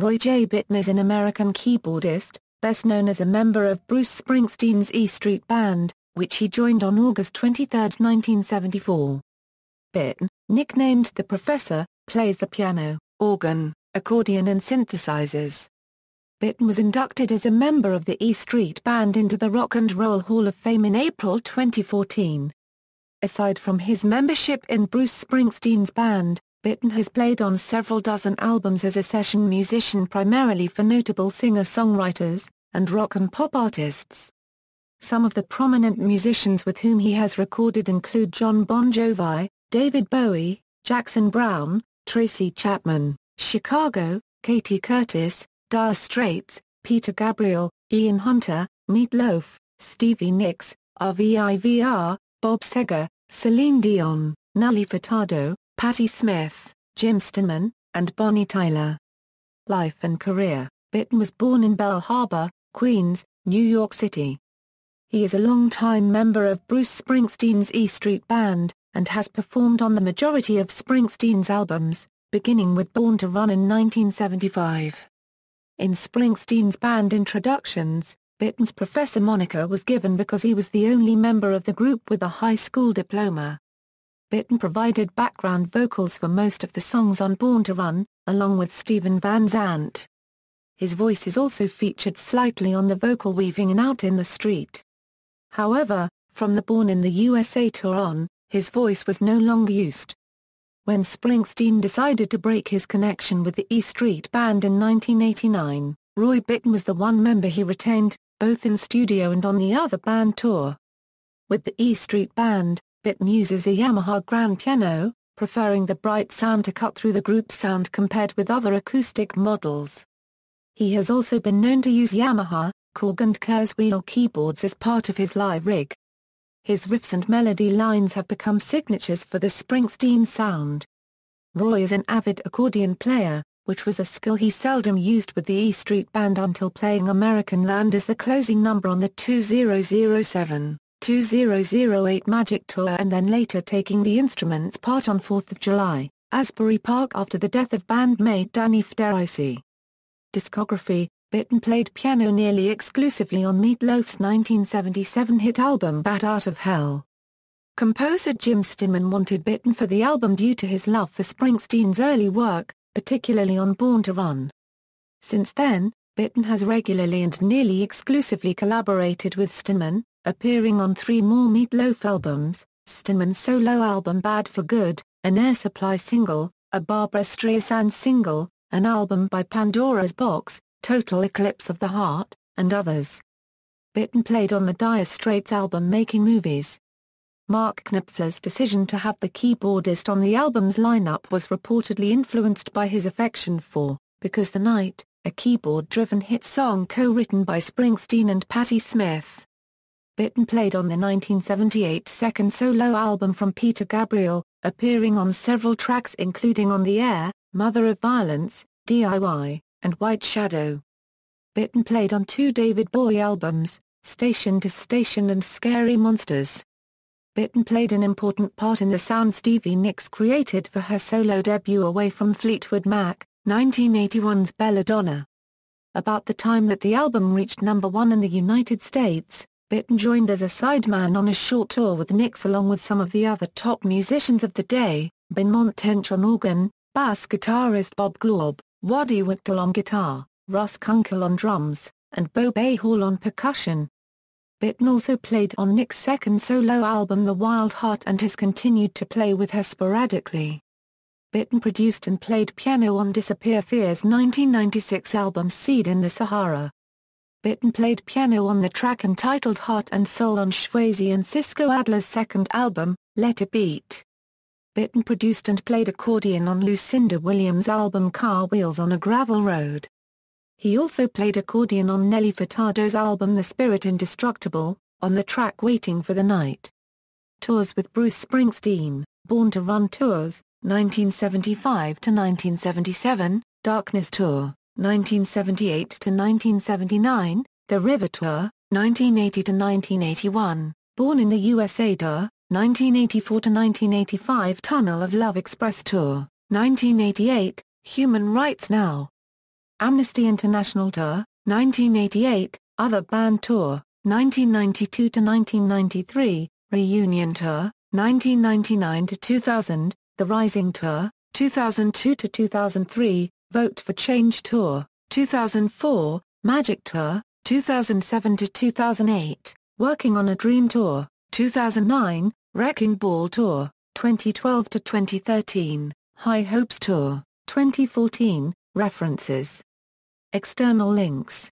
Roy J. Bittan is an American keyboardist, best known as a member of Bruce Springsteen's E Street Band, which he joined on August 23, 1974. Bittan, nicknamed the Professor, plays the piano, organ, accordion and synthesizers. Bittan was inducted as a member of the E Street Band into the Rock and Roll Hall of Fame in April 2014. Aside from his membership in Bruce Springsteen's band, Bittan has played on several dozen albums as a session musician primarily for notable singer-songwriters, and rock and pop artists. Some of the prominent musicians with whom he has recorded include John Bon Jovi, David Bowie, Jackson Browne, Tracy Chapman, Chicago, Katie Curtis, Dire Straits, Peter Gabriel, Ian Hunter, Meat Loaf, Stevie Nicks, RVIVR, Bob Seger, Celine Dion, Nelly Furtado, Patti Smith, Jim Steinman, and Bonnie Tyler. Life and career. Bittan was born in Belle Harbor, Queens, New York City. He is a longtime member of Bruce Springsteen's E Street Band, and has performed on the majority of Springsteen's albums, beginning with Born to Run in 1975. In Springsteen's band introductions, Bittan's Professor moniker was given because he was the only member of the group with a high school diploma. Bittan provided background vocals for most of the songs on Born to Run, along with Steven Van Zandt. His voice is also featured slightly on the vocal weaving in Out in the Street. However, from the Born in the USA tour on, his voice was no longer used. When Springsteen decided to break his connection with the E Street Band in 1989, Roy Bittan was the one member he retained, both in studio and on the other band tour. With the E Street Band, Bittan uses a Yamaha grand piano, preferring the bright sound to cut through the group's sound compared with other acoustic models. He has also been known to use Yamaha, Korg and Kurzweil keyboards as part of his live rig. His riffs and melody lines have become signatures for the Springsteen sound. Roy is an avid accordion player, which was a skill he seldom used with the E Street Band until playing American Land as the closing number on the 2007-2008 Magic Tour and then later taking the instrument's part on 4th of July, Asbury Park after the death of bandmate Danny Federici. Discography. Bittan played piano nearly exclusively on Meat Loaf's 1977 hit album Bat Out of Hell. Composer Jim Steinman wanted Bittan for the album due to his love for Springsteen's early work, particularly on Born to Run. Since then, Bittan has regularly and nearly exclusively collaborated with Steinman, appearing on 3 more Meat Loaf albums, Steinman's solo album Bad for Good, an Air Supply single, a Barbra Streisand single, an album by Pandora's Box, Total Eclipse of the Heart, and others. Bittan played on the Dire Straits album Making Movies. Mark Knopfler's decision to have the keyboardist on the album's lineup was reportedly influenced by his affection for Because the Night, a keyboard-driven hit song co-written by Springsteen and Patti Smith. Bittan played on the 1978 second solo album from Peter Gabriel, appearing on several tracks including On the Air, Mother of Violence, DIY, and White Shadow. Bittan played on 2 David Bowie albums, Station to Station and Scary Monsters. Bittan played an important part in the sound Stevie Nicks created for her solo debut away from Fleetwood Mac, 1981's Belladonna. About the time that the album reached number 1 in the United States, Bittan joined as a sideman on a short tour with Nicks along with some of the other top musicians of the day, Benmont Tench on organ, bass guitarist Bob Glaub, Waddy Wachtel on guitar, Russ Kunkel on drums, and Bo Bayhall on percussion. Bittan also played on Nicks' second solo album The Wild Heart and has continued to play with her sporadically. Bittan produced and played piano on Disappear Fear's 1996 album Seed in the Sahara. Bittan played piano on the track entitled Heart and Soul on Swayze and Cisco Adler's second album, Let It Beat. Bittan produced and played accordion on Lucinda Williams' album Car Wheels on a Gravel Road. He also played accordion on Nelly Furtado's album The Spirit Indestructible, on the track Waiting for the Night. Tours with Bruce Springsteen. Born to Run Tours, 1975-1977, Darkness Tour, 1978-1979, The River Tour, 1980-1981, Born in the USA Tour, 1984-1985, Tunnel of Love Express Tour, 1988, Human Rights Now. Amnesty International Tour, 1988, Other Band Tour, 1992-1993, Reunion Tour, 1999-2000, The Rising Tour, 2002-2003, Vote for Change Tour, 2004, Magic Tour, 2007-2008, Working on a Dream Tour, 2009, Wrecking Ball Tour, 2012-2013, High Hopes Tour, 2014, References. External links.